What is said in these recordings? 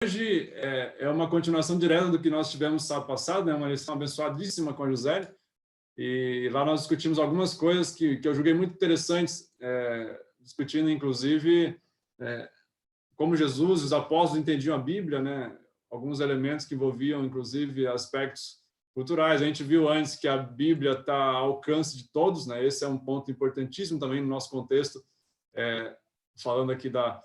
Hoje é uma continuação direta do que nós tivemos sábado passado, né? Uma lição abençoadíssima com a José. E lá nós discutimos algumas coisas que eu julguei muito interessantes, discutindo, inclusive, como Jesus e os apóstolos entendiam a Bíblia, né? Alguns elementos que envolviam, inclusive, aspectos culturais. A gente viu antes que a Bíblia está ao alcance de todos, né? Esse é um ponto importantíssimo também no nosso contexto, falando aqui da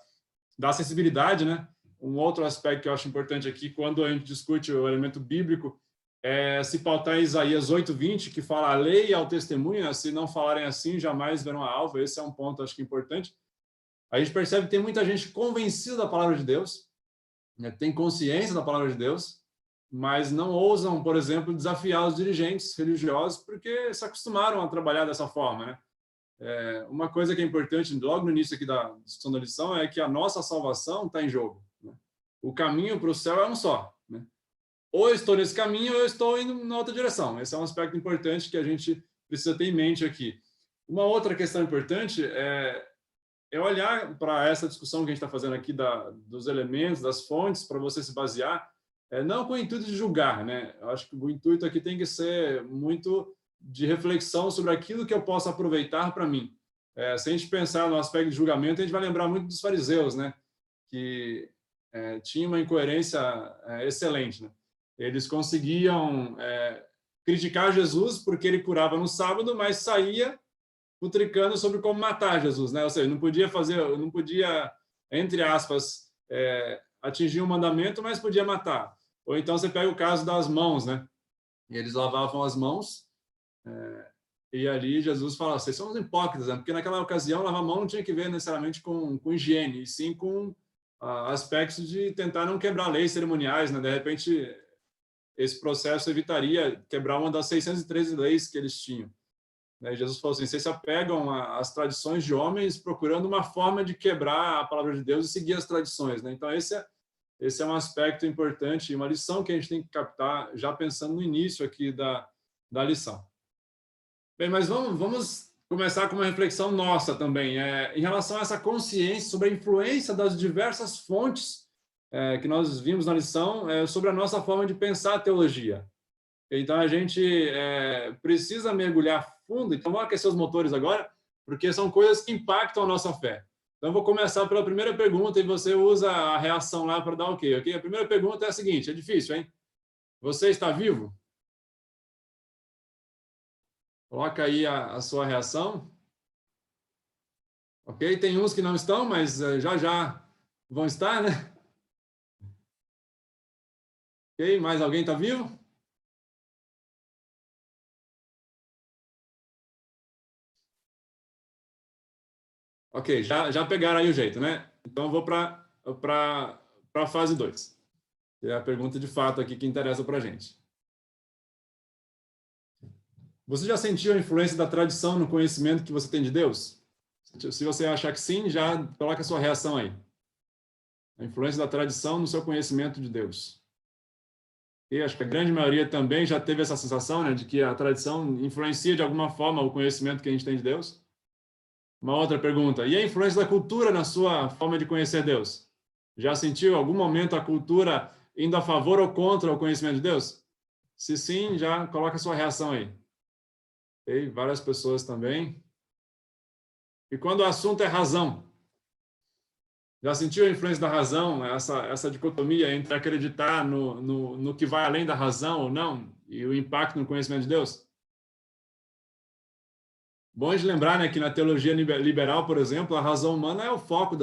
acessibilidade, né? Um outro aspecto que eu acho importante aqui, quando a gente discute o elemento bíblico, é se pautar em Isaías 8:20, que fala a lei e ao testemunho, se não falarem assim, jamais verão a alva. Esse é um ponto, acho que importante. A gente percebe que tem muita gente convencida da palavra de Deus, né, tem consciência da palavra de Deus, mas não ousam, por exemplo, desafiar os dirigentes religiosos, porque se acostumaram a trabalhar dessa forma, né? Uma coisa que é importante, logo no início aqui da discussão da lição, é que a nossa salvação está em jogo, né? O caminho para o céu é um só, né? Ou eu estou nesse caminho, ou eu estou indo na outra direção. Esse é um aspecto importante que a gente precisa ter em mente aqui. Uma outra questão importante é olhar para essa discussão que a gente está fazendo aqui dos elementos, das fontes, para você se basear, não com o intuito de julgar, né? Eu acho que o intuito aqui tem que ser muito de reflexão sobre aquilo que eu posso aproveitar para mim. Se a gente pensar no aspecto de julgamento, a gente vai lembrar muito dos fariseus, né? Que tinha uma incoerência excelente, né? Eles conseguiam criticar Jesus porque ele curava no sábado, mas saía futricando sobre como matar Jesus, né? Ou seja, não podia, entre aspas, atingir um mandamento, mas podia matar. Ou então você pega o caso das mãos, né? E eles lavavam as mãos, e ali Jesus fala, vocês são uns hipócritas, né? Porque naquela ocasião lavar a mão não tinha que ver necessariamente com higiene, e sim com aspectos de tentar não quebrar leis cerimoniais, né? De repente, esse processo evitaria quebrar uma das 613 leis que eles tinham. E Jesus falou assim, vocês se apegam às tradições de homens procurando uma forma de quebrar a palavra de Deus e seguir as tradições, né? Então, esse é um aspecto importante, uma lição que a gente tem que captar, já pensando no início aqui da lição. Bem, mas vamos começar com uma reflexão nossa também, em relação a essa consciência sobre a influência das diversas fontes que nós vimos na lição, sobre a nossa forma de pensar a teologia. Então, a gente precisa mergulhar fundo. Então, vamos aquecer os motores agora, porque são coisas que impactam a nossa fé. Então, eu vou começar pela primeira pergunta e você usa a reação lá para dar ok? A primeira pergunta é a seguinte, é difícil, hein? Você está vivo? Coloca aí a sua reação. Ok? Tem uns que não estão, mas já vão estar, né? Ok? Mais alguém está vivo? Ok, já pegaram aí o jeito, né? Então, eu vou para a fase 2. Que é a pergunta de fato aqui que interessa para a gente. Você já sentiu a influência da tradição no conhecimento que você tem de Deus? Se você achar que sim, já coloca a sua reação aí. A influência da tradição no seu conhecimento de Deus. E acho que a grande maioria também já teve essa sensação, né, de que a tradição influencia de alguma forma o conhecimento que a gente tem de Deus. Uma outra pergunta. E a influência da cultura na sua forma de conhecer Deus? Já sentiu em algum momento a cultura indo a favor ou contra o conhecimento de Deus? Se sim, já coloca a sua reação aí. E várias pessoas também. E quando o assunto é razão? Já sentiu a influência da razão, essa dicotomia entre acreditar no que vai além da razão ou não, e o impacto no conhecimento de Deus? Bom de lembrar, né, que na teologia liberal, por exemplo, a razão humana é o foco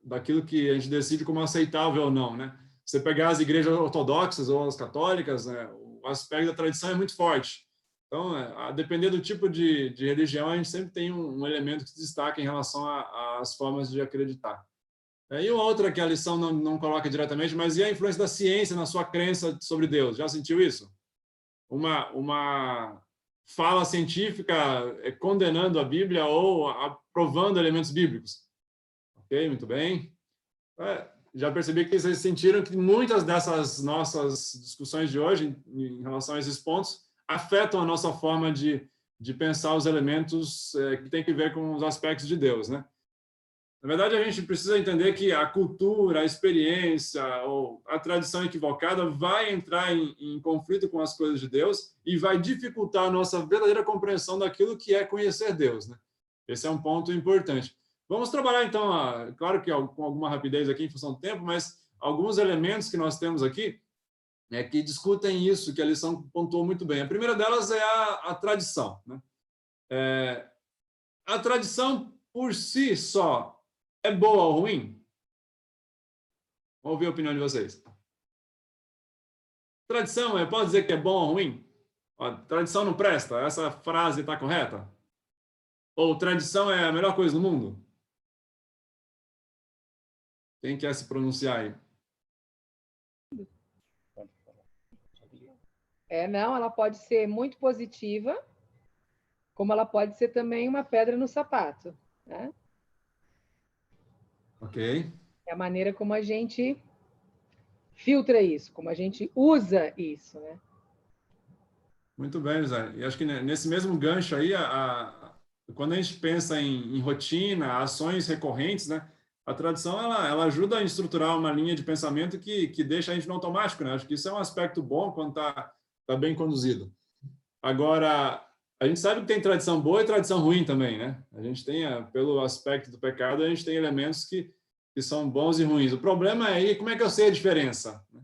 daquilo que a gente decide como aceitável ou não, né? Você pegar as igrejas ortodoxas ou as católicas, né, o aspecto da tradição é muito forte. Então, a depender do tipo de religião, a gente sempre tem um elemento que se destaca em relação às formas de acreditar. E uma outra que a lição não coloca diretamente, mas e a influência da ciência na sua crença sobre Deus? Já sentiu isso? Uma fala científica condenando a Bíblia ou aprovando elementos bíblicos? Ok, muito bem. Já percebi que vocês sentiram que muitas dessas nossas discussões de hoje, em relação a esses pontos, afetam a nossa forma de pensar os elementos que tem que ver com os aspectos de Deus, né? Na verdade, a gente precisa entender que a cultura, a experiência ou a tradição equivocada vai entrar em conflito com as coisas de Deus e vai dificultar a nossa verdadeira compreensão daquilo que é conhecer Deus, né? Esse é um ponto importante. Vamos trabalhar, então, claro que com alguma rapidez aqui em função do tempo, mas alguns elementos que nós temos aqui que discutem isso, que a lição pontuou muito bem. A primeira delas é a tradição, né? A tradição, por si só, é boa ou ruim? Vamos ouvir a opinião de vocês. Tradição, pode dizer que é bom ou ruim? Ó, tradição não presta? Essa frase está correta? Ou tradição é a melhor coisa do mundo? Quem quer se pronunciar aí? Não, ela pode ser muito positiva, como ela pode ser também uma pedra no sapato, né? Ok. É a maneira como a gente filtra isso, como a gente usa isso, né? Muito bem, José. E acho que nesse mesmo gancho aí, quando a gente pensa em rotina, ações recorrentes, né? A tradição ela ajuda a estruturar uma linha de pensamento que deixa a gente no automático, né? Acho que isso é um aspecto bom quando está bem conduzido. Agora, a gente sabe que tem tradição boa e tradição ruim também, né? A gente tem, pelo aspecto do pecado, a gente tem elementos que são bons e ruins. O problema é aí como é que eu sei a diferença, né?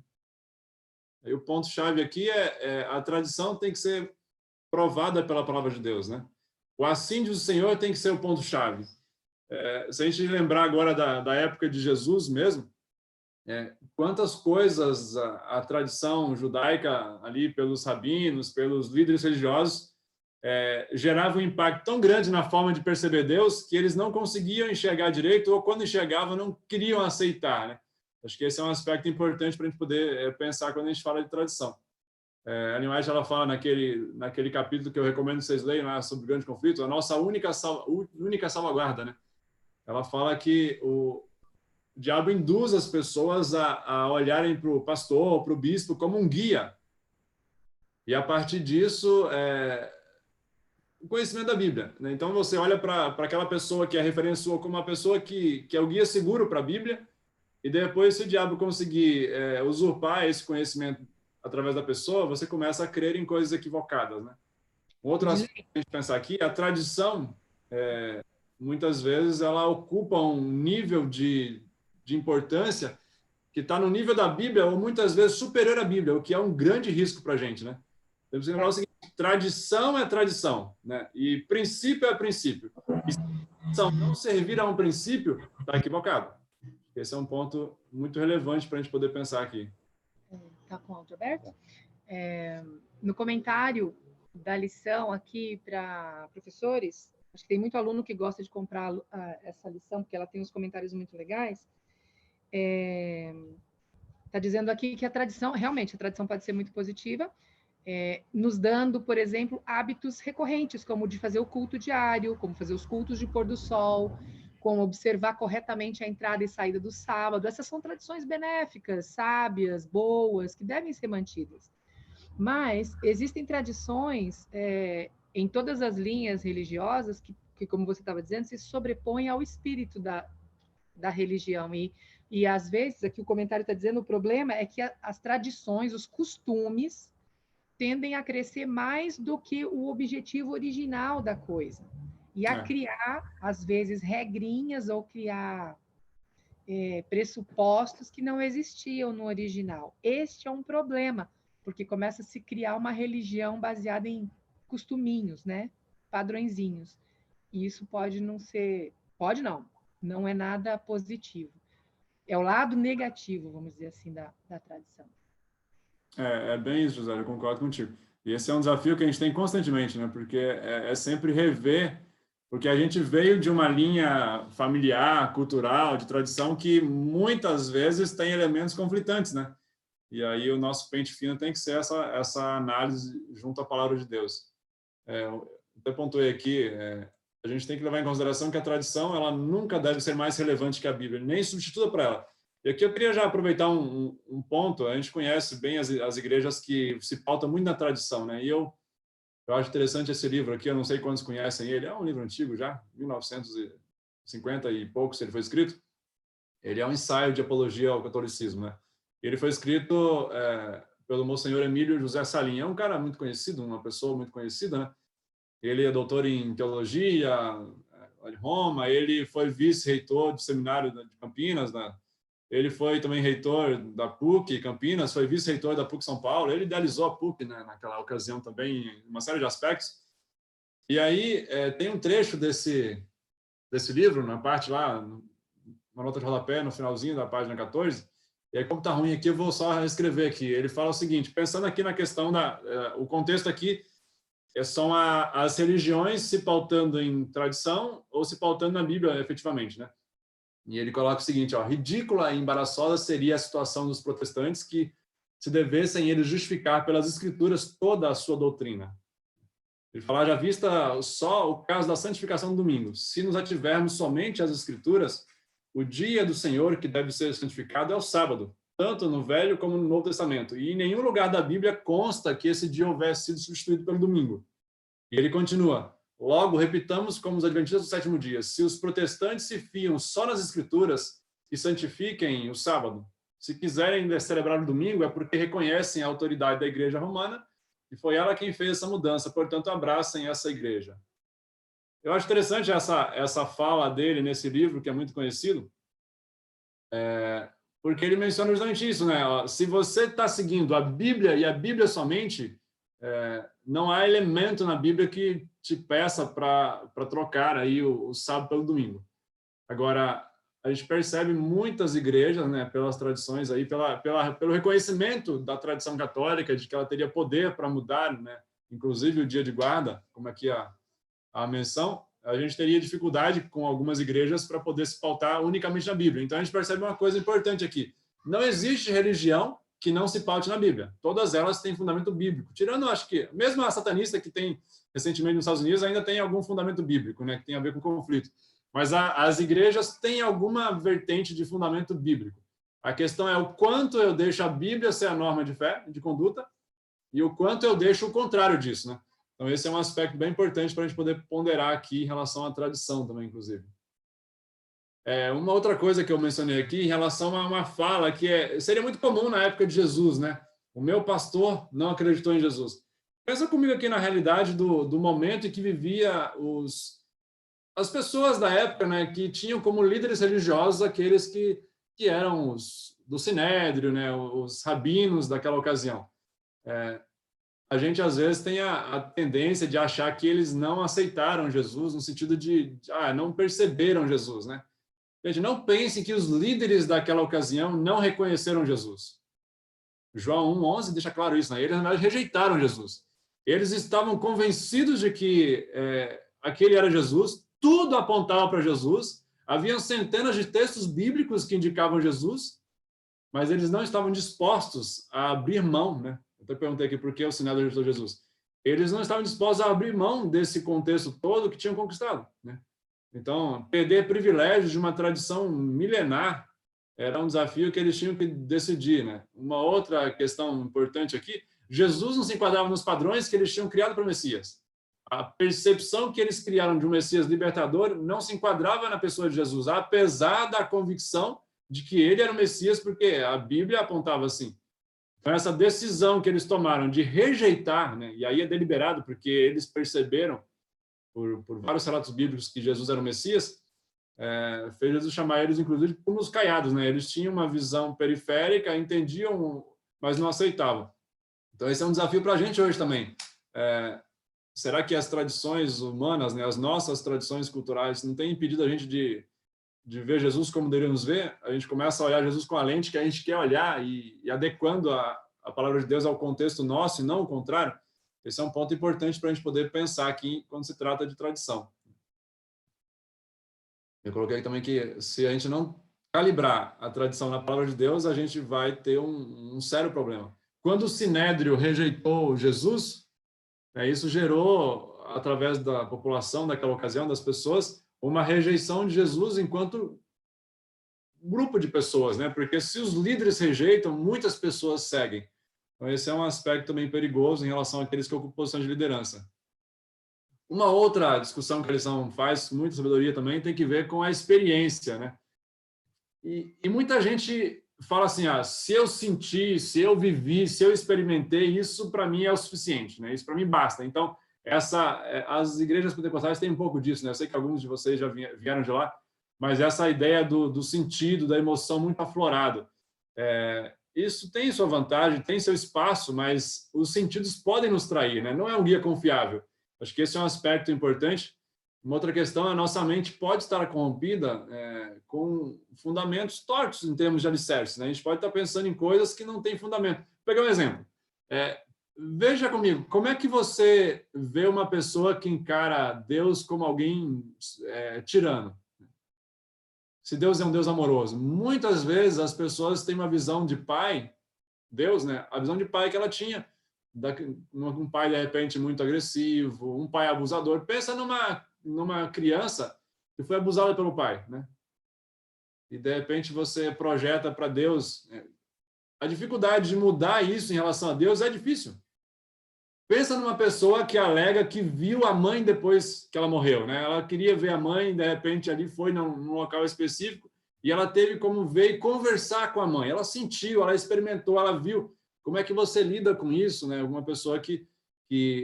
Aí o ponto-chave aqui a tradição tem que ser provada pela palavra de Deus, né? O assim diz o Senhor tem que ser o ponto-chave. Se a gente lembrar agora da época de Jesus mesmo, quantas coisas a tradição judaica ali pelos rabinos, pelos líderes religiosos, gerava um impacto tão grande na forma de perceber Deus que eles não conseguiam enxergar direito ou quando enxergavam não queriam aceitar, né? Acho que esse é um aspecto importante para a gente poder pensar quando a gente fala de tradição. A Ellen White, ela fala naquele capítulo que eu recomendo que vocês leiam, né, sobre o grande conflito, a nossa única salvaguarda, né? Ela fala que o diabo induz as pessoas a olharem para o pastor, para o bispo, como um guia. E, a partir disso, o conhecimento da Bíblia, né? Então, você olha para aquela pessoa que é referência sua como uma pessoa que é o guia seguro para a Bíblia, e depois, se o diabo conseguir usurpar esse conhecimento através da pessoa, você começa a crer em coisas equivocadas, né? Um outro aspecto que a gente pensar aqui, a tradição, muitas vezes, ela ocupa um nível de importância que está no nível da Bíblia, ou muitas vezes superior à Bíblia, o que é um grande risco para a gente, né? Temos que lembrar o seguinte: tradição é tradição, né? E princípio é princípio. E se a tradição não servir a um princípio, está equivocado. Esse é um ponto muito relevante para a gente poder pensar aqui. Está com o áudio aberto? No comentário da lição aqui para professores, acho que tem muito aluno que gosta de comprar essa lição, porque ela tem uns comentários muito legais. Está dizendo aqui que realmente, a tradição pode ser muito positiva, nos dando, por exemplo, hábitos recorrentes, como de fazer o culto diário, como fazer os cultos de pôr do sol, como observar corretamente a entrada e saída do sábado. Essas são tradições benéficas, sábias, boas, que devem ser mantidas. Mas existem tradições em todas as linhas religiosas que, como você estava dizendo, se sobrepõem ao espírito da religião. E, às vezes, aqui o comentário está dizendo, o problema é que as tradições, os costumes, tendem a crescer mais do que o objetivo original da coisa. E a criar, às vezes, regrinhas ou criar pressupostos que não existiam no original. Este é um problema, porque começa a se criar uma religião baseada em costuminhos, né? Padrõezinhos. E isso pode não ser... Pode não é nada positivo. É o lado negativo, vamos dizer assim, da tradição. É bem isso, José, eu concordo contigo. E esse é um desafio que a gente tem constantemente, né? Porque é sempre rever, porque a gente veio de uma linha familiar, cultural, de tradição, que muitas vezes tem elementos conflitantes, né? E aí o nosso pente fino tem que ser essa análise junto à palavra de Deus. Até pontuei aqui, a gente tem que levar em consideração que a tradição ela nunca deve ser mais relevante que a Bíblia, nem substituta para ela. E aqui eu queria já aproveitar um ponto. A gente conhece bem as igrejas que se pautam muito na tradição, né? E eu acho interessante esse livro aqui, eu não sei quantos conhecem ele, é um livro antigo já, 1900 50 e poucos ele foi escrito. Ele é um ensaio de apologia ao catolicismo, né? Ele foi escrito pelo Monsenhor Emílio José Salim. É um cara muito conhecido, uma pessoa muito conhecida, né? Ele é doutor em teologia em Roma, ele foi vice-reitor do seminário de Campinas, né? Ele foi também reitor da PUC Campinas, foi vice-reitor da PUC São Paulo, ele idealizou a PUC, né, naquela ocasião também, em uma série de aspectos. E aí tem um trecho desse livro, na parte lá, uma nota de rodapé, no finalzinho da página 14, e aí como está ruim aqui, eu vou só reescrever aqui. Ele fala o seguinte, pensando aqui na questão o contexto aqui são as religiões se pautando em tradição ou se pautando na Bíblia, efetivamente, né? E ele coloca o seguinte, ó, ridícula e embaraçosa seria a situação dos protestantes que se devessem eles justificar pelas escrituras toda a sua doutrina. Ele fala, já vista só o caso da santificação do domingo. Se nos ativermos somente às escrituras, o dia do Senhor que deve ser santificado é o sábado, tanto no Velho como no Novo Testamento. E em nenhum lugar da Bíblia consta que esse dia houvesse sido substituído pelo domingo. E ele continua, logo, repitamos como os adventistas do sétimo dia, se os protestantes se fiam só nas escrituras e santifiquem o sábado, se quiserem celebrar o domingo é porque reconhecem a autoridade da igreja romana e foi ela quem fez essa mudança, portanto, abracem essa igreja. Eu acho interessante essa fala dele nesse livro, que é muito conhecido, porque ele menciona justamente isso, né? Se você está seguindo a Bíblia e a Bíblia somente, não há elemento na Bíblia que te peça para trocar aí o sábado pelo domingo. Agora, a gente percebe muitas igrejas, né, pelas tradições aí, pelo reconhecimento da tradição católica, de que ela teria poder para mudar, né, inclusive o dia de guarda, como aqui a menção, a gente teria dificuldade com algumas igrejas para poder se pautar unicamente na Bíblia. Então, a gente percebe uma coisa importante aqui. Não existe religião que não se paute na Bíblia. Todas elas têm fundamento bíblico. Tirando, acho que, mesmo a satanista que tem, recentemente nos Estados Unidos, ainda tem algum fundamento bíblico, né, que tem a ver com conflito. Mas as igrejas têm alguma vertente de fundamento bíblico. A questão é o quanto eu deixo a Bíblia ser a norma de fé, de conduta, e o quanto eu deixo o contrário disso, né? Então, esse é um aspecto bem importante para a gente poder ponderar aqui em relação à tradição também, inclusive. Uma outra coisa que eu mencionei aqui, em relação a uma fala que seria muito comum na época de Jesus, né? O meu pastor não acreditou em Jesus. Pensa comigo aqui na realidade do momento em que vivia as pessoas da época, né, que tinham como líderes religiosos aqueles que eram do Sinédrio, né, os rabinos daquela ocasião. A gente, às vezes, tem a tendência de achar que eles não aceitaram Jesus, no sentido de não perceberam Jesus, né? Gente, não pense que os líderes daquela ocasião não reconheceram Jesus. João 1:11 deixa claro isso, né? Eles, na verdade, rejeitaram Jesus. Eles estavam convencidos de que aquele era Jesus, tudo apontava para Jesus, haviam centenas de textos bíblicos que indicavam Jesus, mas eles não estavam dispostos a abrir mão, né? Eu até perguntei aqui por que o Sinédrio rejeitou Jesus. Eles não estavam dispostos a abrir mão desse contexto todo que tinham conquistado, né? Então, perder privilégios de uma tradição milenar era um desafio que eles tinham que decidir, né? Uma outra questão importante aqui, Jesus não se enquadrava nos padrões que eles tinham criado para o Messias. A percepção que eles criaram de um Messias libertador não se enquadrava na pessoa de Jesus, apesar da convicção de que ele era o Messias, porque a Bíblia apontava assim. Então, essa decisão que eles tomaram de rejeitar, né? E aí é deliberado, porque eles perceberam, por vários relatos bíblicos, que Jesus era o Messias, fez Jesus chamar eles, inclusive, como os caiados, né? Eles tinham uma visão periférica, entendiam, mas não aceitavam. Então, esse é um desafio para a gente hoje também. Será que as tradições humanas, né, as nossas tradições culturais, não têm impedido a gente de ver Jesus como deveríamos ver? A gente começa a olhar Jesus com a lente que a gente quer olhar e adequando a palavra de Deus ao contexto nosso e não o contrário. Esse é um ponto importante para a gente poder pensar aqui quando se trata de tradição. Eu coloquei também que se a gente não calibrar a tradição na palavra de Deus, a gente vai ter um sério problema. Quando o Sinédrio rejeitou Jesus, isso gerou, através da população daquela ocasião, das pessoas, uma rejeição de Jesus enquanto grupo de pessoas, né? Porque se os líderes rejeitam, muitas pessoas seguem. Então, esse é um aspecto também perigoso em relação àqueles que ocupam posição de liderança. Uma outra discussão que a lição faz com muita sabedoria também tem que ver com a experiência, né? E muita gente fala assim, se eu senti, se eu vivi, se eu experimentei, isso para mim é o suficiente, né? Isso para mim basta. Então, as igrejas pentecostais têm um pouco disso, né? Eu sei que alguns de vocês já vieram de lá, mas essa ideia do sentido, da emoção muito aflorado. Isso tem sua vantagem, tem seu espaço, mas os sentidos podem nos trair, né? Não é um guia confiável. Acho que esse é um aspecto importante. Uma outra questão é a nossa mente pode estar corrompida com fundamentos tortos em termos de alicerce, né? A gente pode estar pensando em coisas que não têm fundamento. Vou pegar um exemplo. Veja comigo, como é que você vê uma pessoa que encara Deus como alguém tirano? Se Deus é um Deus amoroso. Muitas vezes as pessoas têm uma visão de pai, Deus, né? A visão de pai que ela tinha. Um pai, de repente, muito agressivo, um pai abusador. Pensa numa criança que foi abusada pelo pai, né? E, de repente, você projeta para Deus. A dificuldade de mudar isso em relação a Deus é difícil. Pensa numa pessoa que alega que viu a mãe depois que ela morreu, né? Ela queria ver a mãe, de repente ali foi num local específico e ela teve como ver e conversar com a mãe. Ela sentiu, ela experimentou, ela viu. Como é que você lida com isso, né? Uma pessoa que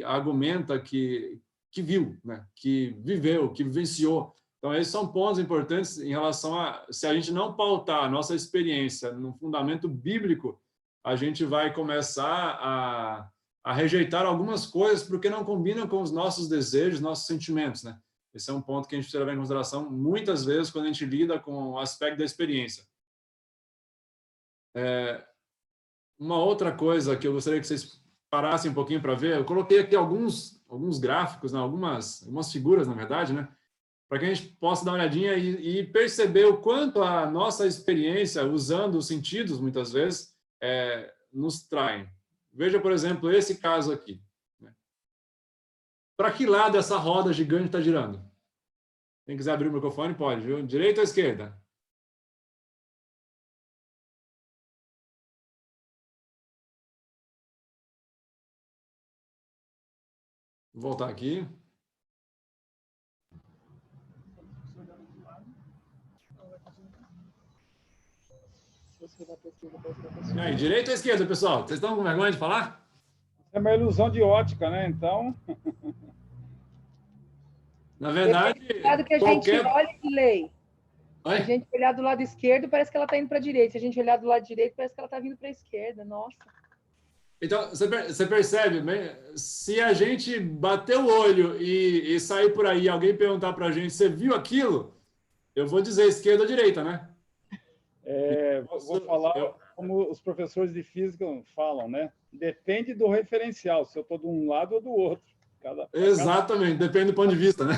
argumenta que viu, né? Que viveu, que vivenciou. Então, esses são pontos importantes em relação a se a gente não pautar a nossa experiência no fundamento bíblico, a gente vai começar a rejeitar algumas coisas porque não combinam com os nossos desejos, nossos sentimentos, né? Esse é um ponto que a gente precisa levar em consideração muitas vezes quando a gente lida com o aspecto da experiência. Uma outra coisa que eu gostaria que vocês parassem um pouquinho para ver, eu coloquei aqui alguns gráficos, né? algumas figuras, na verdade, né? Para que a gente possa dar uma olhadinha e perceber o quanto a nossa experiência, usando os sentidos, muitas vezes, nos traem. Veja, por exemplo, esse caso aqui. Para que lado essa roda gigante está girando? Quem quiser abrir o microfone, pode, viu? Direita ou esquerda? Vou voltar aqui. E aí, direita ou esquerda, pessoal? Vocês estão com vergonha de falar? É uma ilusão de ótica, né? Então. Na verdade, que a gente olha e lê. A gente olhar do lado esquerdo, parece que ela está indo para a direita. Se a gente olhar do lado direito, parece que ela está vindo para a esquerda. Nossa. Então, você percebe, se a gente bater o olho e sair por aí, alguém perguntar para a gente, você viu aquilo? Eu vou dizer esquerda ou direita, né? Vou falar como os professores de física falam, né? Depende do referencial, se eu estou de um lado ou do outro. Exatamente, depende do ponto de vista, né?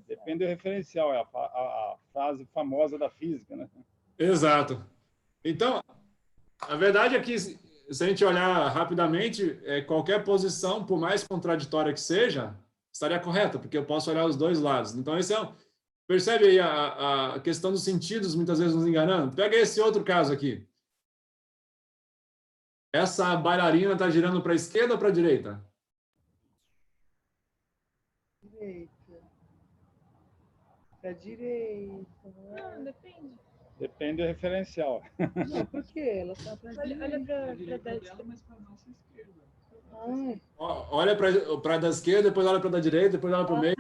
Depende do referencial, é a frase famosa da física, né? Exato. Então, a verdade é que, se a gente olhar rapidamente, qualquer posição, por mais contraditória que seja, estaria correta, porque eu posso olhar os dois lados. Então, percebe aí a questão dos sentidos, muitas vezes nos enganando? Pega esse outro caso aqui. Essa bailarina está girando para a esquerda ou para a direita? Direita. Para a direita. Não, depende. Depende do referencial. Não, por quê? Ela está para a direita. Olha para a direita. Olha para a da esquerda, depois olha para a da direita, depois olha para o meio.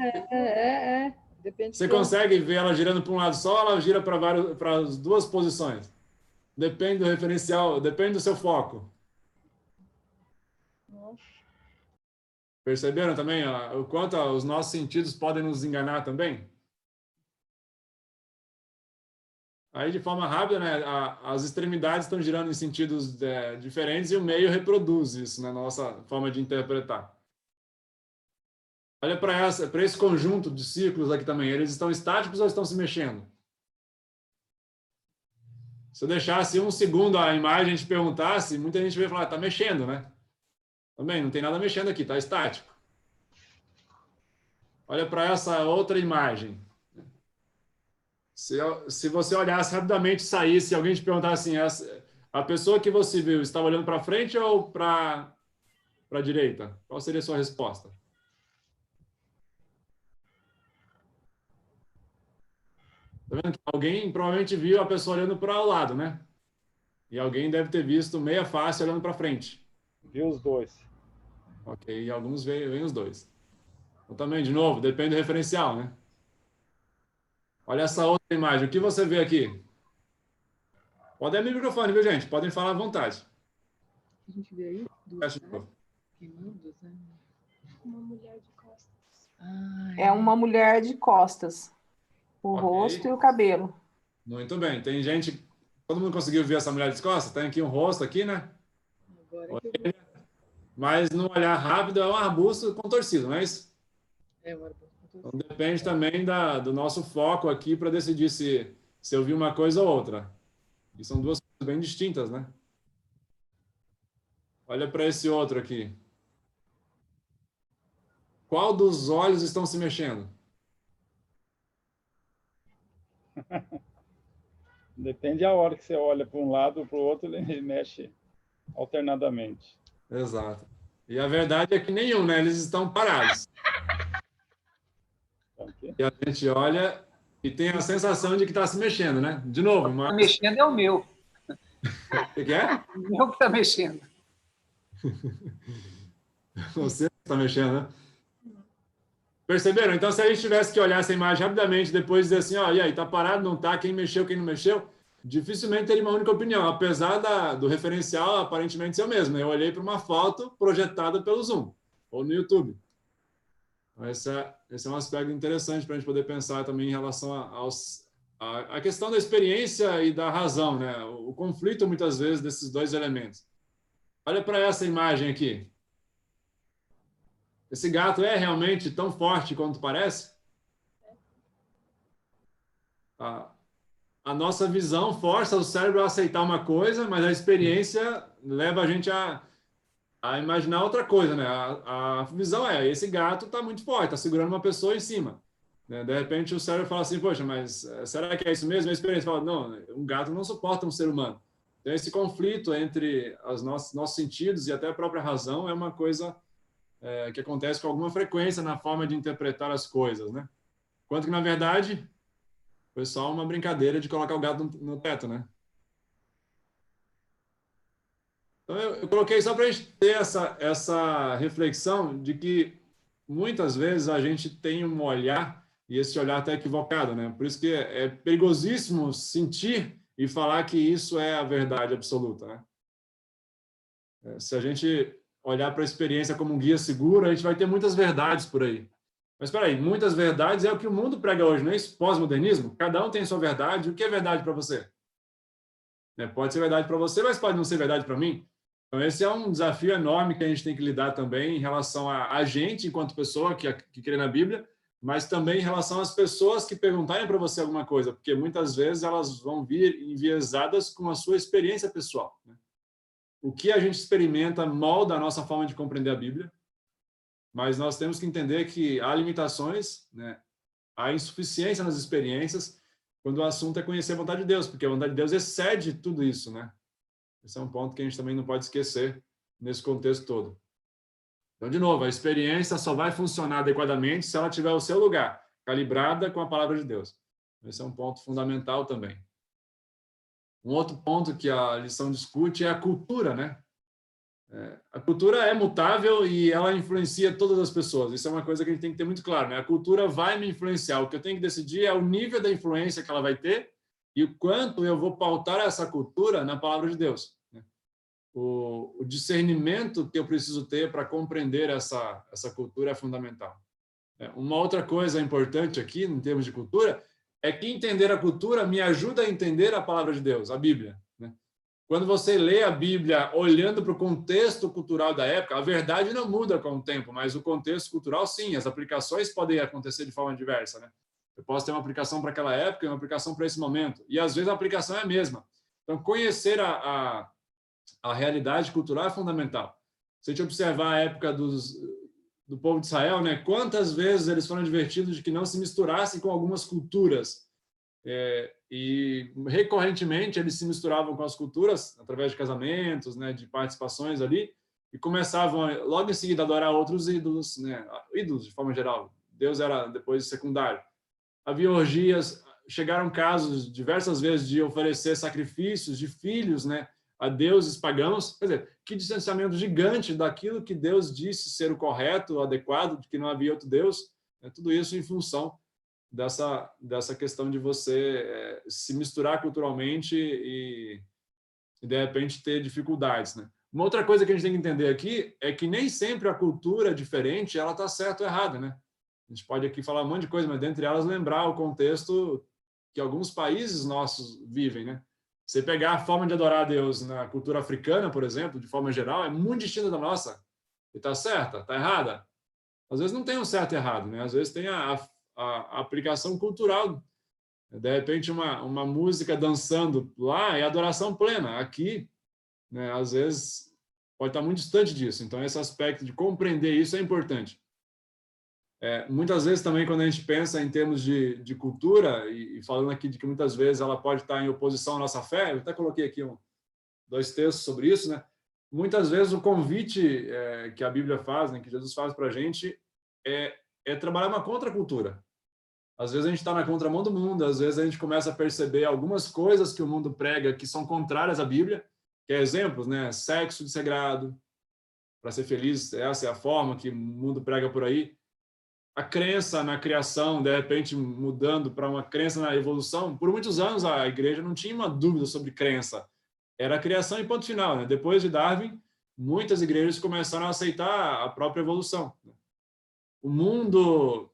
Depende. Você consegue ver ela girando para um lado só, ela gira para as duas posições. Depende do referencial, depende do seu foco. Nossa. Perceberam também o quanto os nossos sentidos podem nos enganar também? Aí, de forma rápida, né, as extremidades estão girando em sentidos diferentes e o meio reproduz isso, né, na nossa forma de interpretar. Olha para esse conjunto de círculos aqui também. Eles estão estáticos ou estão se mexendo? Se eu deixasse um segundo a imagem e te perguntasse, muita gente vai falar, está mexendo, né? Também, não tem nada mexendo aqui, está estático. Olha para essa outra imagem. Se você olhasse rapidamente, saísse, alguém te perguntasse assim, a pessoa que você viu estava olhando para frente ou para a direita? Qual seria a sua resposta? Tá vendo? Alguém provavelmente viu a pessoa olhando para o lado, né? E alguém deve ter visto meia face olhando para frente. Viu os dois. Ok, e alguns veem os dois. Então, também, de novo, depende do referencial, né? Olha essa outra imagem. O que você vê aqui? Pode abrir o microfone, viu, gente? Podem falar à vontade. A gente vê aí Fecha de novo. Uma mulher de costas. É uma mulher de costas. O Ok. rosto e o cabelo. Muito bem. Tem gente... Todo mundo conseguiu ver essa mulher de costas? Tem aqui um rosto aqui, né? Agora que eu Mas no olhar rápido é um arbusto contorcido, não é isso? Então, depende também do nosso foco aqui para decidir se eu vi uma coisa ou outra. E são duas coisas bem distintas, né? Olha para esse outro aqui. Qual dos olhos estão se mexendo? Depende da hora que você olha para um lado ou para o outro, ele mexe alternadamente. Exato. E a verdade é que nenhum, né? Eles estão parados. Ok? E a gente olha e tem a sensação de que está se mexendo, né? De novo, Está mas... mexendo é o meu. O que é? O meu que está mexendo. Você está mexendo, né? Perceberam? Então, se a gente tivesse que olhar essa imagem rapidamente, depois dizer assim, ó, e aí, tá parado, não tá, quem mexeu, quem não mexeu, dificilmente teria uma única opinião, apesar do referencial aparentemente ser o mesmo, né? Eu olhei para uma foto projetada pelo Zoom, ou no YouTube. Então, esse é um aspecto interessante para a gente poder pensar também em relação à questão da experiência e da razão, né? O conflito, muitas vezes, desses dois elementos. Olha para essa imagem aqui. Esse gato é realmente tão forte quanto parece? A nossa visão força o cérebro a aceitar uma coisa, mas a experiência leva a gente a imaginar outra coisa, né? A visão esse gato está muito forte, está segurando uma pessoa em cima. Né? De repente o cérebro fala assim, poxa, mas será que é isso mesmo? A experiência fala, não, um gato não suporta um ser humano. Então esse conflito entre os nossos sentidos e até a própria razão é uma coisa que acontece com alguma frequência na forma de interpretar as coisas, né? Quanto que, na verdade, foi só uma brincadeira de colocar o gato no teto, né? Então, eu coloquei só para a gente ter essa reflexão de que, muitas vezes, a gente tem um olhar, e esse olhar está equivocado, né? Por isso que é perigosíssimo sentir e falar que isso é a verdade absoluta, né? Se a gente olhar para a experiência como um guia seguro, a gente vai ter muitas verdades por aí. Mas espera aí, muitas verdades é o que o mundo prega hoje, não é isso? Pós-modernismo? Cada um tem sua verdade. O que é verdade para você? Pode ser verdade para você, mas pode não ser verdade para mim. Então, esse é um desafio enorme que a gente tem que lidar também em relação a gente, enquanto pessoa que crê na Bíblia, mas também em relação às pessoas que perguntarem para você alguma coisa, porque muitas vezes elas vão vir enviesadas com a sua experiência pessoal, né? O que a gente experimenta molda a nossa forma de compreender a Bíblia, mas nós temos que entender que há limitações, né? Há insuficiência nas experiências quando o assunto é conhecer a vontade de Deus, porque a vontade de Deus excede tudo isso, né? Esse é um ponto que a gente também não pode esquecer nesse contexto todo. Então, de novo, a experiência só vai funcionar adequadamente se ela tiver o seu lugar, calibrada com a palavra de Deus. Esse é um ponto fundamental também. Um outro ponto que a lição discute é a cultura, né? A cultura é mutável e ela influencia todas as pessoas. Isso é uma coisa que a gente tem que ter muito claro, né? A cultura vai me influenciar. O que eu tenho que decidir é o nível da influência que ela vai ter e o quanto eu vou pautar essa cultura na palavra de Deus, né? O discernimento que eu preciso ter para compreender essa cultura é fundamental. Uma outra coisa importante aqui, em termos de cultura, é que entender a cultura me ajuda a entender a palavra de Deus, a Bíblia, né? Quando você lê a Bíblia olhando para o contexto cultural da época, a verdade não muda com o tempo, mas o contexto cultural, sim, as aplicações podem acontecer de forma diversa, né? Eu posso ter uma aplicação para aquela época e uma aplicação para esse momento, e às vezes a aplicação é a mesma. Então, conhecer a realidade cultural é fundamental. Se a gente observar a época do povo de Israel, né? Quantas vezes eles foram advertidos de que não se misturassem com algumas culturas. E recorrentemente eles se misturavam com as culturas através de casamentos, né? De participações ali, e começavam logo em seguida a adorar outros ídolos, né? Ídolos de forma geral. Deus era depois secundário. Havia orgias, chegaram casos diversas vezes de oferecer sacrifícios de filhos, né, a deuses pagãos. Quer dizer, que distanciamento gigante daquilo que Deus disse ser o correto, o adequado, de que não havia outro Deus. Tudo isso em função dessa questão de você se misturar culturalmente e de repente ter dificuldades, né? Uma outra coisa que a gente tem que entender aqui é que nem sempre a cultura diferente ela está certa ou errada, né? A gente pode aqui falar um monte de coisa, mas dentre elas lembrar o contexto que alguns países nossos vivem, né? Você pegar a forma de adorar a Deus na cultura africana, por exemplo, de forma geral, é muito distinta da nossa. E está certa? Está errada? Às vezes não tem um certo e errado, né? Às vezes tem a aplicação cultural. De repente, uma música dançando lá é adoração plena. Aqui, né, às vezes, pode estar muito distante disso. Então, esse aspecto de compreender isso é importante. Muitas vezes também, quando a gente pensa em termos de cultura, e falando aqui de que muitas vezes ela pode estar em oposição à nossa fé, eu até coloquei aqui 2 textos sobre isso, né? Muitas vezes o convite que a Bíblia faz, né, que Jesus faz para a gente, é trabalhar uma contracultura. Às vezes a gente está na contramão do mundo, às vezes a gente começa a perceber algumas coisas que o mundo prega que são contrárias à Bíblia, que é exemplos, né? Sexo desregrado, para ser feliz, essa é a forma que o mundo prega por aí. A crença na criação, de repente mudando para uma crença na evolução. Por muitos anos a igreja não tinha uma dúvida sobre crença. Era a criação e ponto final, né? Depois de Darwin, muitas igrejas começaram a aceitar a própria evolução. O mundo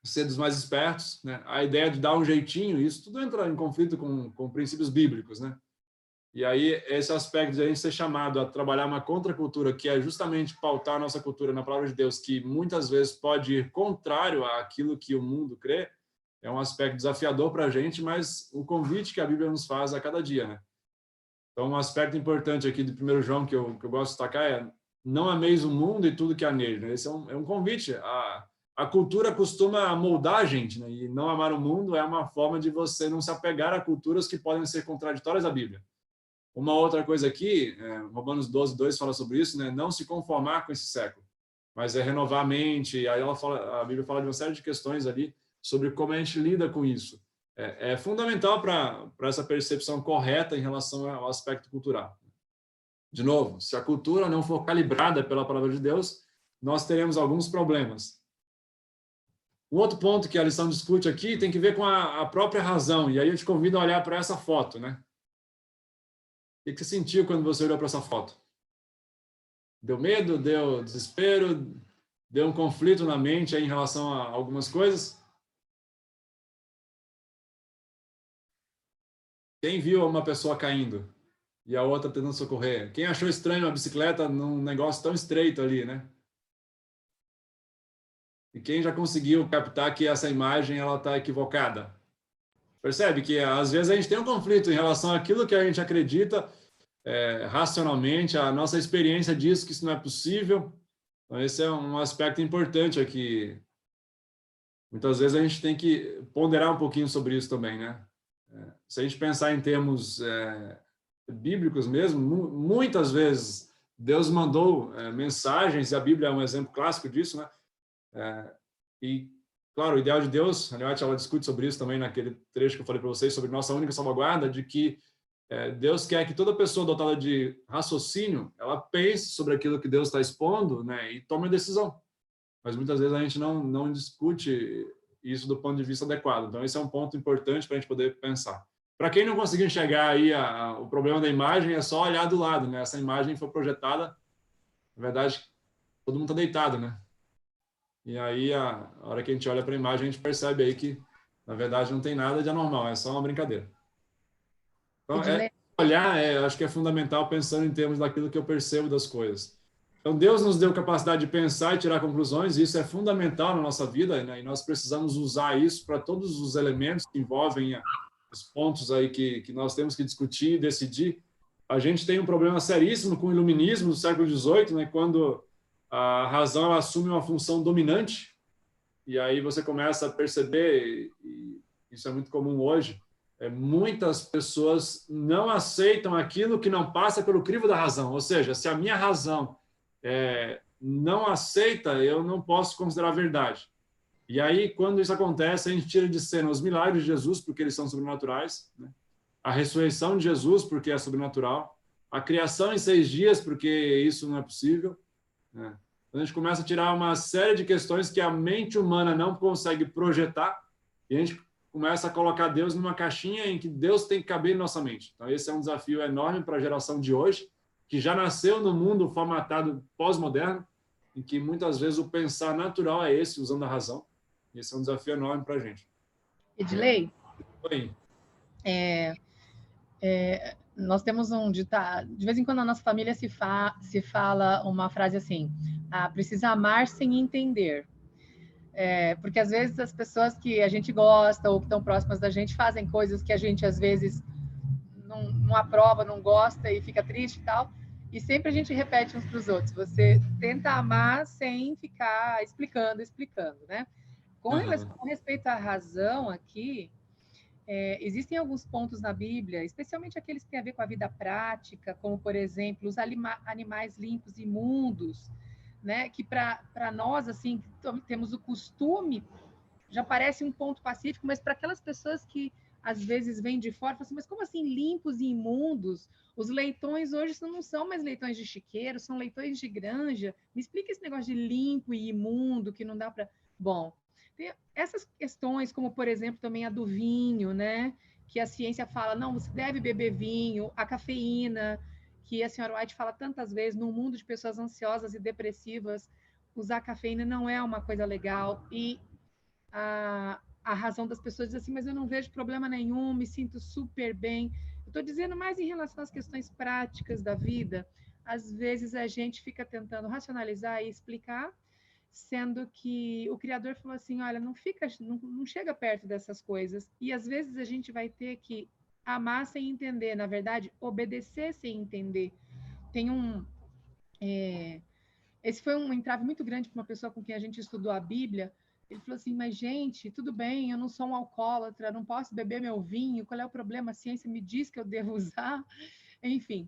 ser dos mais espertos, né? A ideia de dar um jeitinho, isso tudo entra em conflito com princípios bíblicos, né? E aí esse aspecto de a gente ser chamado a trabalhar uma contracultura, que é justamente pautar a nossa cultura na palavra de Deus, que muitas vezes pode ir contrário àquilo que o mundo crê, é um aspecto desafiador para a gente, mas o convite que a Bíblia nos faz a cada dia, né? Então, um aspecto importante aqui do 1 João que eu gosto de destacar é: não ameis o mundo e tudo que há nele, né? Esse é um convite. A cultura costuma moldar a gente, né? E não amar o mundo é uma forma de você não se apegar a culturas que podem ser contraditórias à Bíblia. Uma outra coisa aqui, Romanos 12:2 fala sobre isso, né? Não se conformar com esse século, mas é renovar a mente. Aí a Bíblia fala de uma série de questões ali sobre como a gente lida com isso. É fundamental para essa percepção correta em relação ao aspecto cultural. De novo, se a cultura não for calibrada pela palavra de Deus, nós teremos alguns problemas. Um outro ponto que a lição discute aqui tem que ver com a própria razão. E aí eu te convido a olhar para essa foto, né? O que você sentiu quando você olhou para essa foto? Deu medo? Deu desespero? Deu um conflito na mente aí em relação a algumas coisas? Quem viu uma pessoa caindo e a outra tentando socorrer? Quem achou estranho uma bicicleta num negócio tão estreito ali, né? E quem já conseguiu captar que essa imagem ela está equivocada? Percebe que às vezes a gente tem um conflito em relação àquilo que a gente acredita racionalmente, a nossa experiência diz que isso não é possível. Então, esse é um aspecto importante aqui. Muitas vezes a gente tem que ponderar um pouquinho sobre isso também, né? Se a gente pensar em termos bíblicos mesmo, muitas vezes Deus mandou mensagens, e a Bíblia é um exemplo clássico disso, né? E, claro, o ideal de Deus, a Leote, ela discute sobre isso também naquele trecho que eu falei para vocês, sobre nossa única salvaguarda, de que Deus quer que toda pessoa dotada de raciocínio, ela pense sobre aquilo que Deus está expondo, né, e tome a decisão. Mas muitas vezes a gente não discute isso do ponto de vista adequado. Então, esse é um ponto importante para a gente poder pensar. Para quem não conseguiu enxergar aí o problema da imagem, é só olhar do lado, né? Essa imagem foi projetada, na verdade, todo mundo está deitado, né? E aí, a hora que a gente olha para a imagem, a gente percebe aí que, na verdade, não tem nada de anormal, é só uma brincadeira. Então, olhar, acho que é fundamental pensando em termos daquilo que eu percebo das coisas. Então, Deus nos deu capacidade de pensar e tirar conclusões, e isso é fundamental na nossa vida, né? E nós precisamos usar isso para todos os elementos que envolvem os pontos aí que nós temos que discutir e decidir. A gente tem um problema seríssimo com o iluminismo do século XVIII, né? Quando a razão ela assume uma função dominante, e aí você começa a perceber, e isso é muito comum hoje, muitas pessoas não aceitam aquilo que não passa pelo crivo da razão. Ou seja, se a minha razão não aceita, eu não posso considerar verdade. E aí, quando isso acontece, a gente tira de cena os milagres de Jesus, porque eles são sobrenaturais, né? A ressurreição de Jesus, porque é sobrenatural, a criação em 6 dias, porque isso não é possível, né? Então, a gente começa a tirar uma série de questões que a mente humana não consegue projetar, e a gente começa a colocar Deus numa caixinha em que Deus tem que caber em nossa mente. Então, esse é um desafio enorme para a geração de hoje, que já nasceu no mundo formatado pós-moderno, em que muitas vezes o pensar natural é esse, usando a razão. Esse é um desafio enorme para a gente. Edilei, Oi. nós temos um ditado, de vez em quando na nossa família se fala uma frase assim, precisa amar sem entender. Porque às vezes as pessoas que a gente gosta ou que estão próximas da gente fazem coisas que a gente às vezes não aprova, não gosta e fica triste e tal, e sempre a gente repete uns para os outros, você tenta amar sem ficar explicando, né? Com respeito à razão aqui, existem alguns pontos na Bíblia, especialmente aqueles que têm a ver com a vida prática, como, por exemplo, os animais limpos e imundos, né? Que para nós, assim, temos o costume, já parece um ponto pacífico, mas para aquelas pessoas que às vezes vêm de fora, falam assim, mas como assim limpos e imundos? Os leitões hoje não são mais leitões de chiqueiro, são leitões de granja. Me explica esse negócio de limpo e imundo, que não dá para... Bom, tem essas questões, como, por exemplo, também a do vinho, né? Que a ciência fala, não, você deve beber vinho, a cafeína, que a senhora White fala tantas vezes, num mundo de pessoas ansiosas e depressivas, usar cafeína não é uma coisa legal, e a razão das pessoas diz assim, mas eu não vejo problema nenhum, me sinto super bem. Eu estou dizendo mais em relação às questões práticas da vida. Às vezes a gente fica tentando racionalizar e explicar, sendo que o Criador falou assim, olha, não chega perto dessas coisas. E às vezes a gente vai ter que amar sem entender, na verdade, obedecer sem entender. Esse foi um entrave muito grande para uma pessoa com quem a gente estudou a Bíblia. Ele falou assim, mas gente, tudo bem, eu não sou um alcoólatra, não posso beber meu vinho, qual é o problema? A ciência me diz que eu devo usar. Enfim,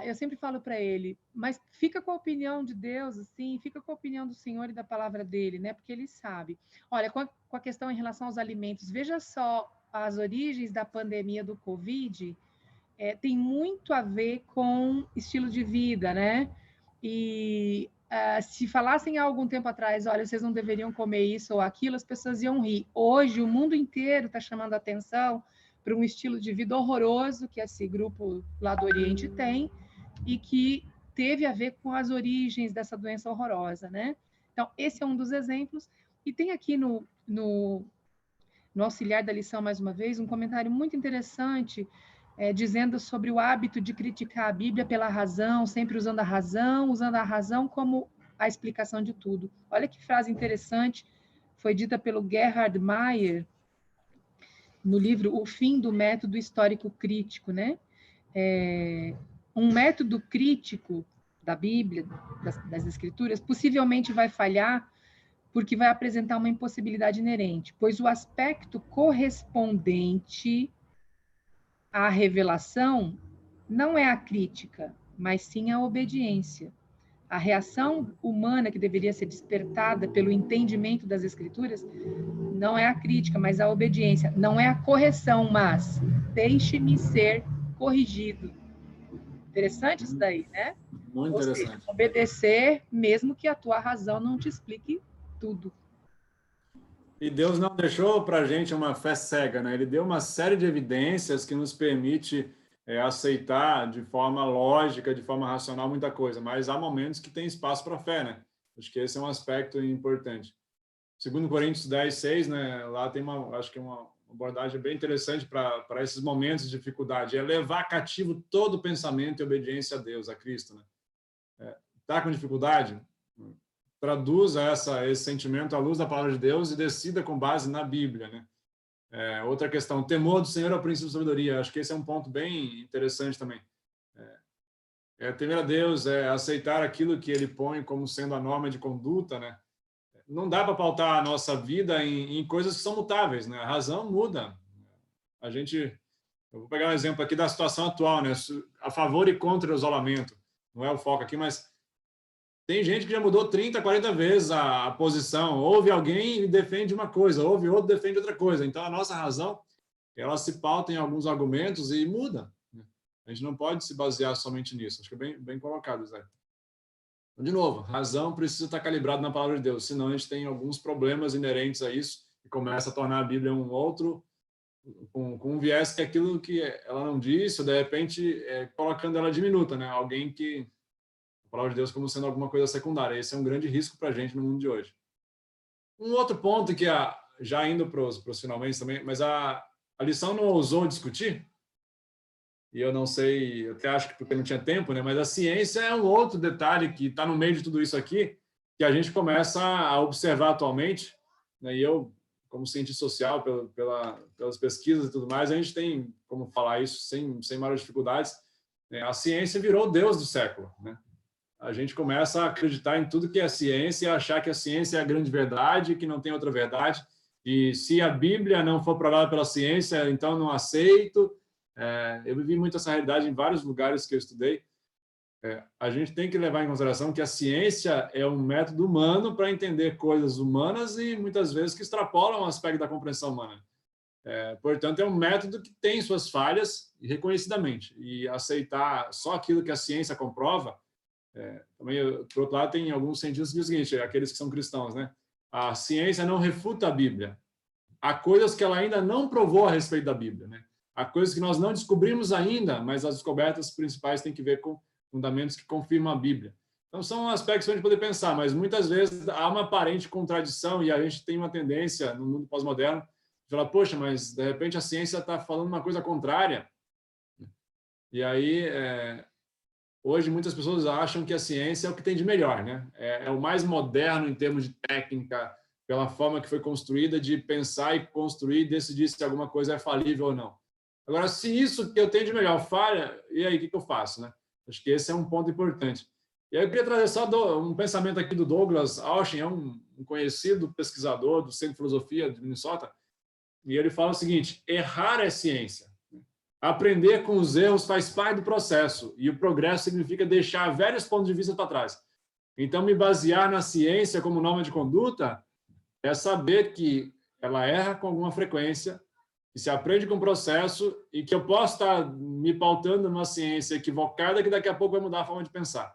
eu sempre falo para ele, mas fica com a opinião de Deus, assim, fica com a opinião do Senhor e da palavra dele, né? Porque ele sabe. Olha, com a questão em relação aos alimentos, veja só as origens da pandemia do Covid, tem muito a ver com estilo de vida, né? E se falassem há algum tempo atrás, olha, vocês não deveriam comer isso ou aquilo, as pessoas iam rir. Hoje, o mundo inteiro está chamando a atenção para um estilo de vida horroroso que esse grupo lá do Oriente tem e que teve a ver com as origens dessa doença horrorosa, né? Então, esse é um dos exemplos. E tem aqui no auxiliar da lição, mais uma vez, um comentário muito interessante dizendo sobre o hábito de criticar a Bíblia pela razão, sempre usando a razão como a explicação de tudo. Olha que frase interessante, foi dita pelo Gerhard Meyer, no livro O Fim do Método Histórico Crítico, né? Um método crítico da Bíblia, das Escrituras, possivelmente vai falhar porque vai apresentar uma impossibilidade inerente, pois o aspecto correspondente à revelação não é a crítica, mas sim a obediência. A reação humana que deveria ser despertada pelo entendimento das Escrituras não é a crítica, mas a obediência. Não é a correção, mas deixe-me ser corrigido. Interessante isso daí, né? Muito interessante. Ou seja, obedecer, mesmo que a tua razão não te explique tudo. E Deus não deixou para a gente uma fé cega, né? Ele deu uma série de evidências que nos permite aceitar de forma lógica, de forma racional, muita coisa, mas há momentos que tem espaço para a fé, né? Acho que esse é um aspecto importante. 2 Coríntios 10, 6, né? Lá tem acho que uma abordagem bem interessante para esses momentos de dificuldade, é levar cativo todo o pensamento e obediência a Deus, a Cristo, né? Tá com dificuldade? Traduza esse sentimento à luz da palavra de Deus e decida com base na Bíblia, né? Outra questão, o temor do Senhor é o princípio da sabedoria. Acho que esse é um ponto bem interessante também. Temer a Deus, aceitar aquilo que Ele põe como sendo a norma de conduta, né? Não dá para pautar a nossa vida em coisas que são mutáveis, né? A razão muda. Eu vou pegar um exemplo aqui da situação atual, né? A favor e contra o isolamento. Não é o foco aqui, mas Tem gente que já mudou 30, 40 vezes a posição. Ouve alguém e defende uma coisa, ouve outro e defende outra coisa. Então, a nossa razão, ela se pauta em alguns argumentos e muda. A gente não pode se basear somente nisso. Acho que é bem colocado, Zé. Então, de novo, razão precisa estar calibrada na palavra de Deus, senão a gente tem alguns problemas inerentes a isso e começa a tornar a Bíblia um outro, com um viés que é aquilo que ela não disse, ou de repente colocando ela diminuta, né? Alguém que a palavra de Deus como sendo alguma coisa secundária. Esse é um grande risco para a gente no mundo de hoje. Um outro ponto que já indo para os finalmente também, mas a lição não ousou discutir, e eu não sei, eu até acho que porque não tinha tempo, né? Mas a ciência é um outro detalhe que está no meio de tudo isso aqui, que a gente começa a observar atualmente, né? E eu, como cientista social, pelas pesquisas e tudo mais, a gente tem como falar isso sem maiores dificuldades. Né? A ciência virou o Deus do século, né? A gente começa a acreditar em tudo que é ciência e achar que a ciência é a grande verdade, que não tem outra verdade. E se a Bíblia não for provada pela ciência, então não aceito. Eu vivi muito essa realidade em vários lugares que eu estudei. A gente tem que levar em consideração que a ciência é um método humano para entender coisas humanas e muitas vezes que extrapolam o aspecto da compreensão humana. Portanto, é um método que tem suas falhas reconhecidamente. E aceitar só aquilo que a ciência comprova. Também, por outro lado, tem alguns cientistas que dizem o seguinte, aqueles que são cristãos, né? A ciência não refuta a Bíblia. Há coisas que ela ainda não provou a respeito da Bíblia, né? Há coisas que nós não descobrimos ainda, mas as descobertas principais têm que ver com fundamentos que confirmam a Bíblia. Então, são aspectos para a gente poder pensar, mas muitas vezes há uma aparente contradição e a gente tem uma tendência, no mundo pós-moderno, de falar, poxa, mas de repente a ciência está falando uma coisa contrária. E aí, hoje muitas pessoas acham que a ciência é o que tem de melhor, né? É o mais moderno em termos de técnica, pela forma que foi construída de pensar e construir e decidir se alguma coisa é falível ou não. Agora, se isso que eu tenho de melhor falha, e aí, o que eu faço, né? Acho que esse é um ponto importante. E aí eu queria trazer só um pensamento aqui do Douglas Auschen, é um conhecido pesquisador do Centro de Filosofia de Minnesota, e ele fala o seguinte, errar é ciência. Aprender com os erros faz parte do processo, e o progresso significa deixar velhos pontos de vista para trás. Então, me basear na ciência como norma de conduta é saber que ela erra com alguma frequência, que se aprende com o processo e que eu posso estar me pautando numa ciência equivocada que daqui a pouco vai mudar a forma de pensar.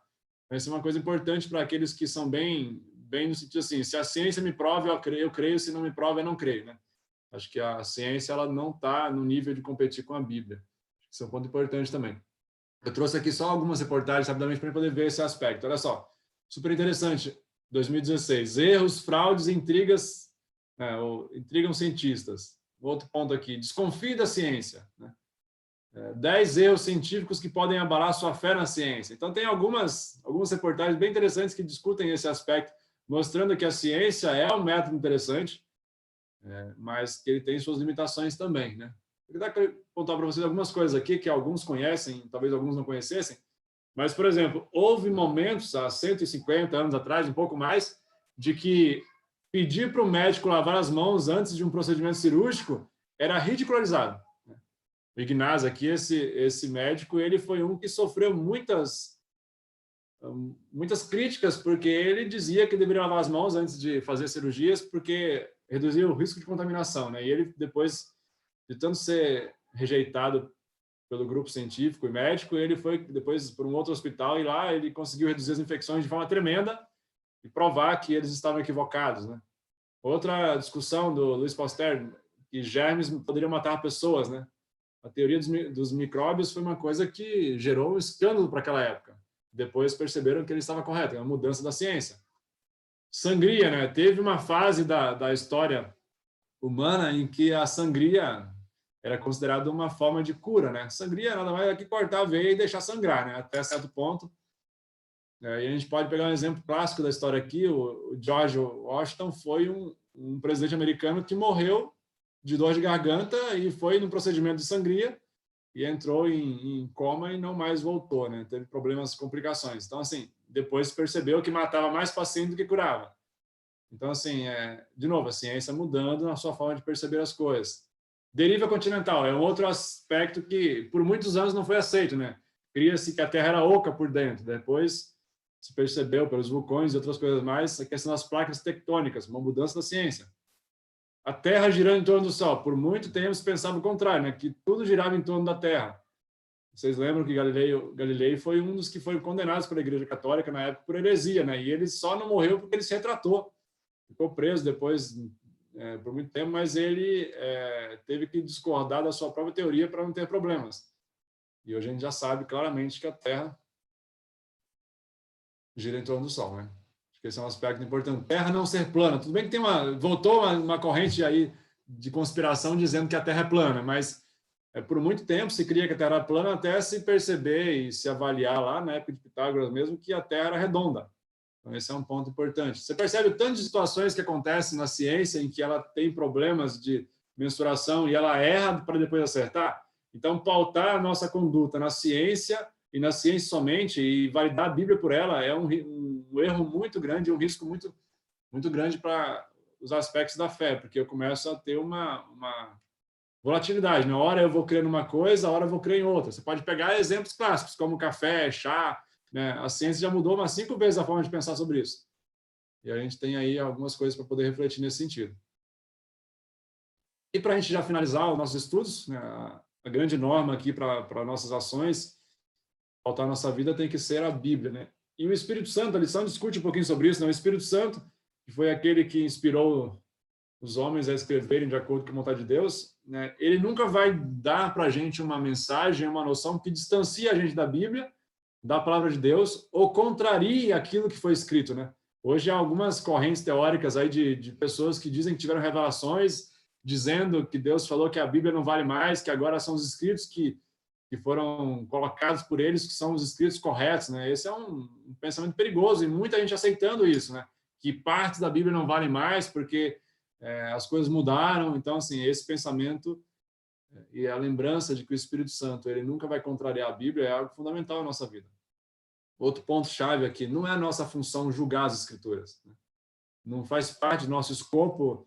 Essa é uma coisa importante para aqueles que são bem no sentido assim, se a ciência me prova, eu creio, se não me prova, eu não creio, né? Acho que a ciência ela não está no nível de competir com a Bíblia. Isso é um ponto importante também. Eu trouxe aqui só algumas reportagens rapidamente para poder ver esse aspecto. Olha só, super interessante, 2016. Erros, fraudes e intrigas, intrigam cientistas. Outro ponto aqui, desconfie da ciência. Né? 10 erros científicos que podem abalar sua fé na ciência. Então, tem algumas reportagens bem interessantes que discutem esse aspecto, mostrando que a ciência é um método interessante, mas que ele tem suas limitações também. Né? Eu queria contar para vocês algumas coisas aqui que alguns conhecem, talvez alguns não conhecessem, mas, por exemplo, houve momentos, há 150 anos atrás, um pouco mais, de que pedir para o médico lavar as mãos antes de um procedimento cirúrgico era ridicularizado. O Ignaz aqui, esse médico, ele foi um que sofreu muitas críticas, porque ele dizia que deveria lavar as mãos antes de fazer cirurgias, porque reduzia o risco de contaminação. Né? E ele, depois de tanto ser rejeitado pelo grupo científico e médico, ele foi depois para um outro hospital e lá ele conseguiu reduzir as infecções de forma tremenda e provar que eles estavam equivocados. Né? Outra discussão do Louis Pasteur, que germes poderiam matar pessoas. Né? A teoria dos micróbios foi uma coisa que gerou um escândalo para aquela época. Depois perceberam que ele estava correto, é uma mudança da ciência. Sangria, né? Teve uma fase da história humana em que a sangria era considerada uma forma de cura. Né? Sangria nada mais é que cortar a veia e deixar sangrar, né? Até certo ponto. E a gente pode pegar um exemplo clássico da história aqui, o George Washington foi um presidente americano que morreu de dor de garganta e foi num procedimento de sangria e entrou em coma e não mais voltou, né? Teve problemas, complicações. Então, assim, depois percebeu que matava mais paciente do que curava. Então, assim, de novo, a ciência mudando na sua forma de perceber as coisas. Deriva continental é um outro aspecto que, por muitos anos, não foi aceito, né? Cria-se que a Terra era oca por dentro. Depois se percebeu pelos vulcões e outras coisas mais, a questão das placas tectônicas, uma mudança da ciência. A Terra girando em torno do Sol. Por muito tempo se pensava o contrário, né? Que tudo girava em torno da Terra. Vocês lembram que Galilei foi um dos que foi condenados pela Igreja Católica na época por heresia, né? E ele só não morreu porque ele se retratou. Ficou preso depois por muito tempo, mas ele teve que discordar da sua própria teoria para não ter problemas. E hoje a gente já sabe claramente que a Terra gira em torno do Sol, né? Acho que esse é um aspecto importante. Terra não ser plana. Tudo bem que voltou uma corrente aí de conspiração dizendo que a Terra é plana, mas por muito tempo se cria que a Terra era plana até se perceber e se avaliar lá, na época de Pitágoras mesmo, que a Terra era redonda. Então, esse é um ponto importante. Você percebe o tanto de situações que acontecem na ciência em que ela tem problemas de mensuração e ela erra para depois acertar? Então, pautar a nossa conduta na ciência e na ciência somente e validar a Bíblia por ela é um erro muito grande, um risco muito, muito grande para os aspectos da fé, porque eu começo a ter uma volatilidade, né? Hora eu vou crer numa coisa, hora eu vou crer em outra. Você pode pegar exemplos clássicos, como café, chá, né? A ciência já mudou umas 5 vezes a forma de pensar sobre isso. E a gente tem aí algumas coisas para poder refletir nesse sentido. E para a gente já finalizar os nossos estudos, né? A grande norma aqui para nossas ações, pautar a nossa vida, tem que ser a Bíblia, né? E o Espírito Santo, a lição discute um pouquinho sobre isso, né? O Espírito Santo, que foi aquele que inspirou os homens a escreverem de acordo com a vontade de Deus, né? Ele nunca vai dar para a gente uma mensagem, uma noção que distancie a gente da Bíblia, da palavra de Deus, ou contrarie aquilo que foi escrito, né? Hoje há algumas correntes teóricas aí de pessoas que dizem que tiveram revelações, dizendo que Deus falou que a Bíblia não vale mais, que agora são os escritos que foram colocados por eles que são os escritos corretos, né? Esse é um pensamento perigoso e muita gente aceitando isso, né? Que partes da Bíblia não valem mais porque as coisas mudaram. Então, assim, esse pensamento e a lembrança de que o Espírito Santo ele nunca vai contrariar a Bíblia é algo fundamental na nossa vida. Outro ponto-chave aqui, não é a nossa função julgar as Escrituras, né? Não faz parte do nosso escopo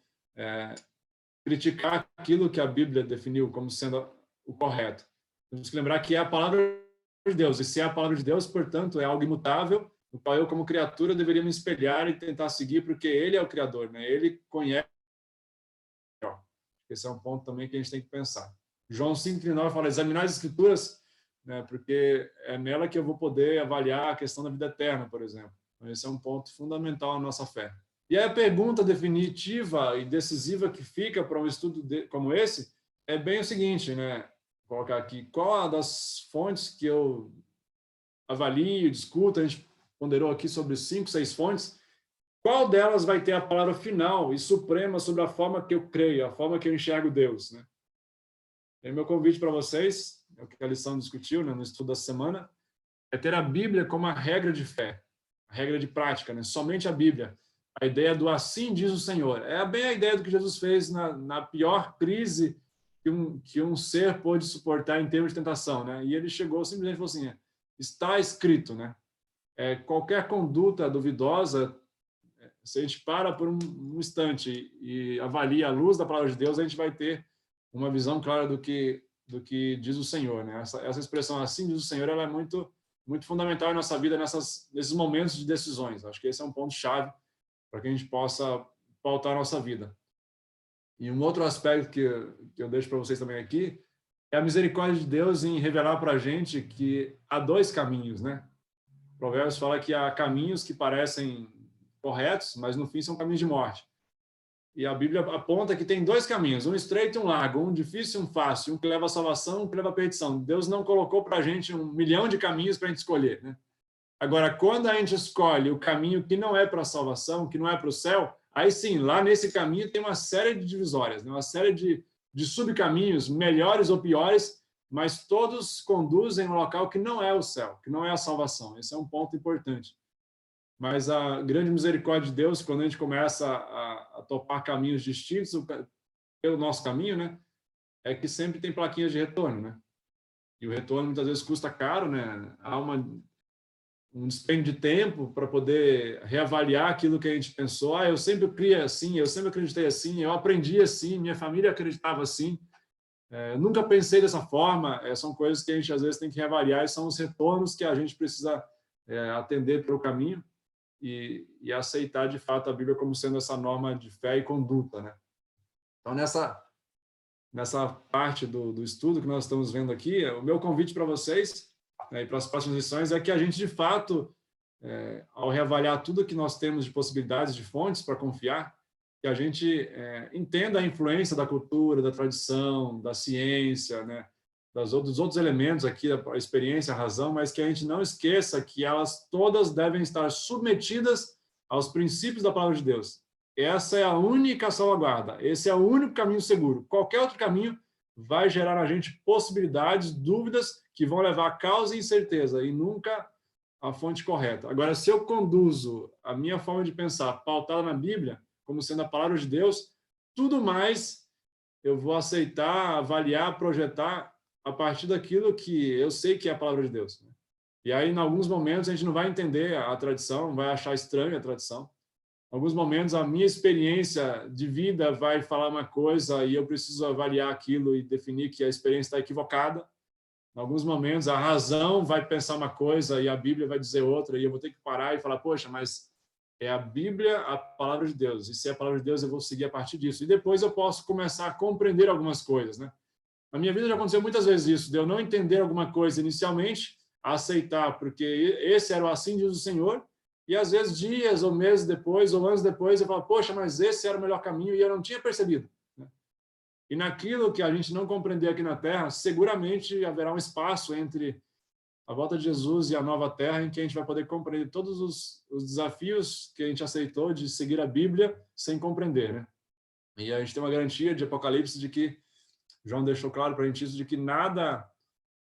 criticar aquilo que a Bíblia definiu como sendo o correto. Temos que lembrar que é a palavra de Deus, e se é a palavra de Deus, portanto, é algo imutável, no qual eu, como criatura, deveria me espelhar e tentar seguir, porque Ele é o Criador, né? Ele conhece. Esse é um ponto também que a gente tem que pensar. João 5,39 fala, examinar as Escrituras, né? Porque é nela que eu vou poder avaliar a questão da vida eterna, por exemplo. Então, esse é um ponto fundamental na nossa fé. E aí a pergunta definitiva e decisiva que fica para um estudo como esse é bem o seguinte, né? Vou colocar aqui, qual das fontes que eu avalio, discuto, a gente ponderou aqui sobre 5, 6 fontes, qual delas vai ter a palavra final e suprema sobre a forma que eu creio, a forma que eu enxergo Deus, né? E meu convite para vocês, é o que a lição discutiu, né, no estudo da semana, é ter a Bíblia como a regra de fé, a regra de prática, né? Somente a Bíblia. A ideia do assim diz o Senhor. É bem a ideia do que Jesus fez na pior crise que um ser pôde suportar em termos de tentação, né? E ele chegou simplesmente e falou assim, está escrito, né? Qualquer conduta duvidosa, se a gente para por um instante e avalia a luz da palavra de Deus, a gente vai ter uma visão clara do que diz o Senhor, né? Essa expressão assim diz o Senhor, ela é muito, muito fundamental em nossa vida nesses momentos de decisões. Acho que esse é um ponto-chave para que a gente possa pautar a nossa vida. E um outro aspecto que eu deixo para vocês também aqui é a misericórdia de Deus em revelar para a gente que há 2 caminhos, né? Provérbios fala que há caminhos que parecem corretos, mas no fim são caminhos de morte. E a Bíblia aponta que tem 2 caminhos, um estreito e um largo, um difícil e um fácil, um que leva à salvação, um que leva à perdição. Deus não colocou para a gente 1 milhão de caminhos para a gente escolher, né? Agora, quando a gente escolhe o caminho que não é para a salvação, que não é para o céu, aí sim, lá nesse caminho tem uma série de divisórias, né? Uma série de subcaminhos, melhores ou piores, mas todos conduzem a um local que não é o céu, que não é a salvação. Esse é um ponto importante. Mas a grande misericórdia de Deus, quando a gente começa a topar caminhos distintos pelo nosso caminho, né, é que sempre tem plaquinhas de retorno, né? E o retorno muitas vezes custa caro, né? Há um dispêndio de tempo para poder reavaliar aquilo que a gente pensou. Eu sempre criei assim, eu sempre acreditei assim, eu aprendi assim, minha família acreditava assim. Nunca pensei dessa forma. São coisas que a gente às vezes tem que reavaliar e são os retornos que a gente precisa atender pelo caminho e aceitar, de fato, a Bíblia como sendo essa norma de fé e conduta, né? Então, nessa parte do estudo que nós estamos vendo aqui, o meu convite para vocês, né, e para as próximas lições, é que a gente, de fato, ao reavaliar tudo que nós temos de possibilidades, de fontes para confiar, que a gente entenda a influência da cultura, da tradição, da ciência, né, dos outros elementos aqui, a experiência, a razão, mas que a gente não esqueça que elas todas devem estar submetidas aos princípios da palavra de Deus. Essa é a única salvaguarda, esse é o único caminho seguro. Qualquer outro caminho vai gerar na gente possibilidades, dúvidas, que vão levar a causa e incerteza, e nunca a fonte correta. Agora, se eu conduzo a minha forma de pensar pautada na Bíblia, como sendo a palavra de Deus, tudo mais eu vou aceitar, avaliar, projetar a partir daquilo que eu sei que é a palavra de Deus. E aí, em alguns momentos, a gente não vai entender a tradição, vai achar estranha a tradição. Em alguns momentos, a minha experiência de vida vai falar uma coisa e eu preciso avaliar aquilo e definir que a experiência está equivocada. Em alguns momentos, a razão vai pensar uma coisa e a Bíblia vai dizer outra, e eu vou ter que parar e falar, poxa, mas é a Bíblia a palavra de Deus, e se é a palavra de Deus, eu vou seguir a partir disso. E depois eu posso começar a compreender algumas coisas, né? Na minha vida já aconteceu muitas vezes isso, de eu não entender alguma coisa inicialmente, aceitar, porque esse era o assim diz o Senhor, e às vezes dias ou meses depois, ou anos depois, eu falo, poxa, mas esse era o melhor caminho e eu não tinha percebido. E naquilo que a gente não compreender aqui na Terra, seguramente haverá um espaço entre a volta de Jesus e a nova Terra, em que a gente vai poder compreender todos os desafios que a gente aceitou de seguir a Bíblia sem compreender, né? E a gente tem uma garantia de Apocalipse de que João deixou claro para a gente isso, de que nada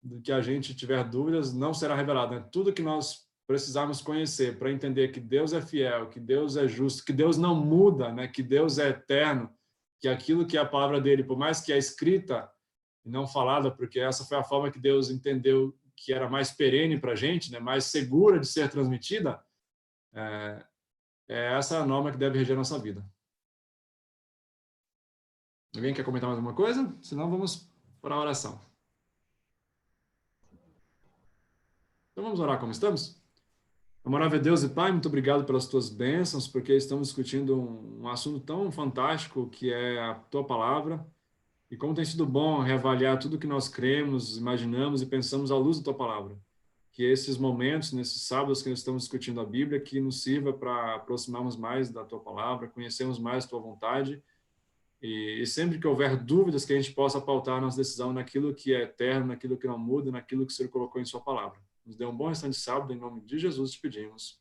do que a gente tiver dúvidas não será revelado, né? Tudo que nós precisarmos conhecer para entender que Deus é fiel, que Deus é justo, que Deus não muda, né? Que Deus é eterno, que aquilo que é a palavra dele, por mais que é escrita e não falada, porque essa foi a forma que Deus entendeu que era mais perene para a gente, né? Mais segura de ser transmitida, é essa a norma que deve reger a nossa vida. Alguém quer comentar mais alguma coisa? Senão vamos para a oração. Então vamos orar como estamos? Amável Deus e Pai, muito obrigado pelas tuas bênçãos, porque estamos discutindo um assunto tão fantástico que é a tua palavra, e como tem sido bom reavaliar tudo que nós cremos, imaginamos e pensamos à luz da tua palavra. Que esses momentos, nesses sábados que nós estamos discutindo a Bíblia, que nos sirva para aproximarmos mais da tua palavra, conhecermos mais a tua vontade, e sempre que houver dúvidas, que a gente possa pautar a nossa decisão naquilo que é eterno, naquilo que não muda, naquilo que o Senhor colocou em sua palavra. Nos dê um bom restante de sábado, em nome de Jesus te pedimos.